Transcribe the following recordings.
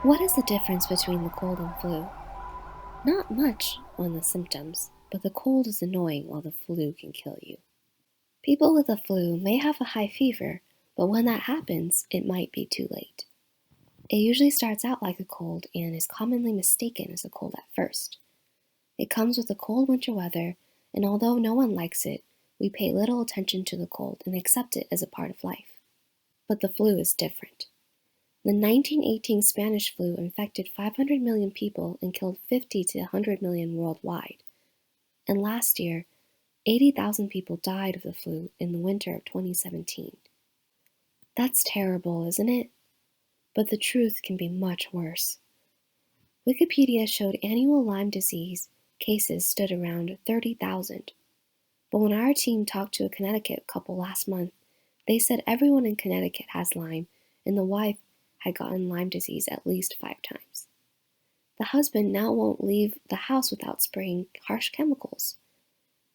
What is the difference between the cold and flu? Not much on the symptoms, but the cold is annoying while the flu can kill you. People with the flu may have a high fever, but when that happens, it might be too late. It usually starts out like a cold and is commonly mistaken as a cold at first. It comes with the cold winter weather, and although no one likes it, we pay little attention to the cold and accept it as a part of life. But the flu is different. The 1918 Spanish flu infected 500 million people and killed 50 to 100 million worldwide. And last year, 80,000 people died of the flu in the winter of 2017. That's terrible, isn't it? But the truth can be much worse. Wikipedia showed annual Lyme disease cases stood around 30,000. But when our team talked to a Connecticut couple last month, they said everyone in Connecticut has Lyme, and the wife had gotten Lyme disease at least 5 times. The husband now won't leave the house without spraying harsh chemicals.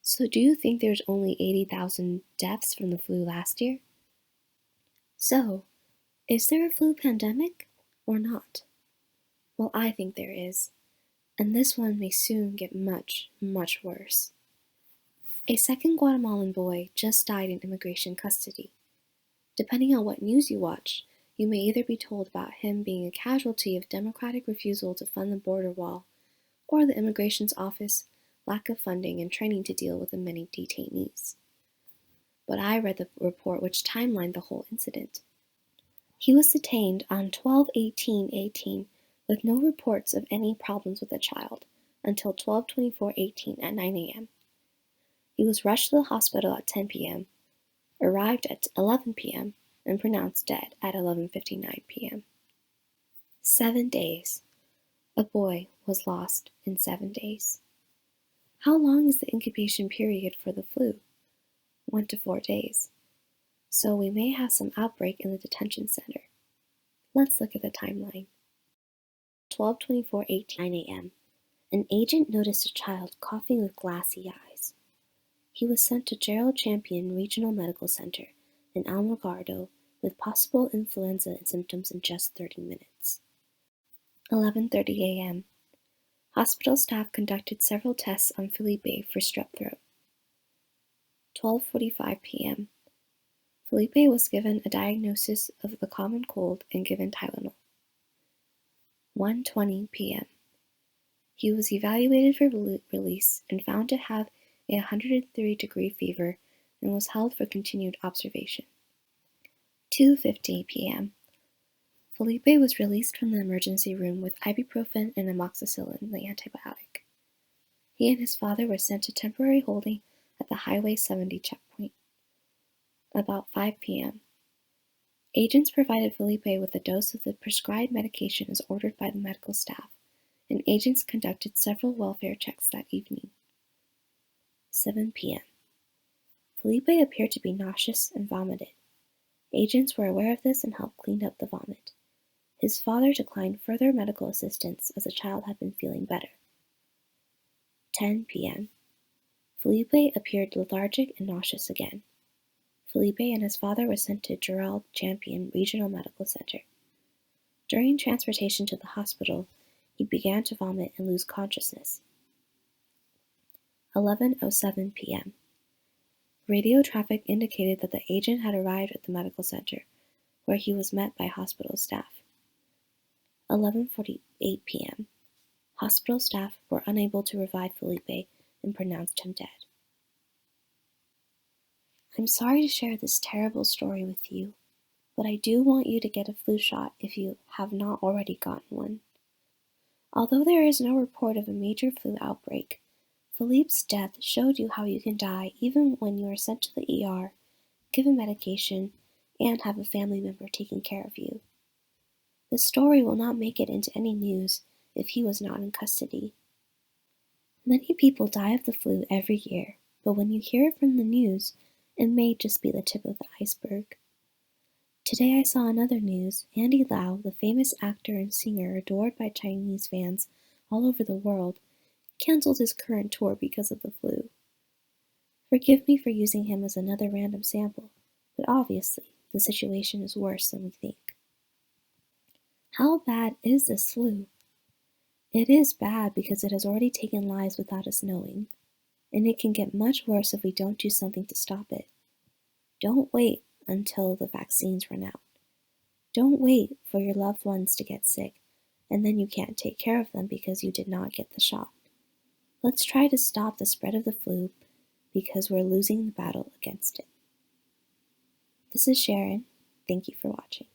So do you think there's only 80,000 deaths from the flu last year? So, is there a flu pandemic or not? Well, I think there is, and this one may soon get much, much worse. A second Guatemalan boy just died in immigration custody. Depending on what news you watch, you may either be told about him being a casualty of Democratic refusal to fund the border wall, or the Immigration's office lack of funding and training to deal with the many detainees. But I read the report which timelined the whole incident. He was detained on 12/18/18 with no reports of any problems with the child until 12/24/18 at 9 a.m. He was rushed to the hospital at 10 p.m., arrived at 11 p.m., and pronounced dead at 11:59 p.m. 7 days. A boy was lost in 7 days. How long is the incubation period for the flu? 1 to 4 days. So we may have some outbreak in the detention center. Let's look at the timeline. 12/24/18 9 a.m. An agent noticed a child coughing with glassy eyes. He was sent to Gerald Champion Regional Medical Center in Alamogordo with possible influenza symptoms in just 30 minutes. 11:30 a.m. Hospital staff conducted several tests on Felipe for strep throat. 12:45 p.m. Felipe was given a diagnosis of the common cold and given Tylenol. 1:20 p.m. He was evaluated for release and found to have a 103-degree fever and was held for continued observation. 2:50 p.m. Felipe was released from the emergency room with ibuprofen and amoxicillin, the antibiotic. He and his father were sent to temporary holding at the Highway 70 checkpoint. About 5 p.m. Agents provided Felipe with a dose of the prescribed medication as ordered by the medical staff, and agents conducted several welfare checks that evening. 7 p.m. Felipe appeared to be nauseous and vomited. Agents were aware of this and helped clean up the vomit. His father declined further medical assistance as the child had been feeling better. 10 p.m. Felipe appeared lethargic and nauseous again. Felipe and his father were sent to Gerald Champion Regional Medical Center. During transportation to the hospital, he began to vomit and lose consciousness. 11:07 p.m. Radio traffic indicated that the agent had arrived at the medical center, where he was met by hospital staff. 11:48 p.m. Hospital staff were unable to revive Felipe and pronounced him dead. I'm sorry to share this terrible story with you, but I do want you to get a flu shot if you have not already gotten one. Although there is no report of a major flu outbreak, Philippe's death showed you how you can die even when you are sent to the ER, given medication, and have a family member taking care of you. This story will not make it into any news if he was not in custody. Many people die of the flu every year, but when you hear it from the news, it may just be the tip of the iceberg. Today I saw another news. Andy Lau, the famous actor and singer adored by Chinese fans all over the world, canceled his current tour because of the flu. Forgive me for using him as another random sample, but obviously the situation is worse than we think. How bad is this flu? It is bad because it has already taken lives without us knowing, and it can get much worse if we don't do something to stop it. Don't wait until the vaccines run out. Don't wait for your loved ones to get sick, and then you can't take care of them because you did not get the shot. Let's try to stop the spread of the flu because we're losing the battle against it. This is Sharon. Thank you for watching.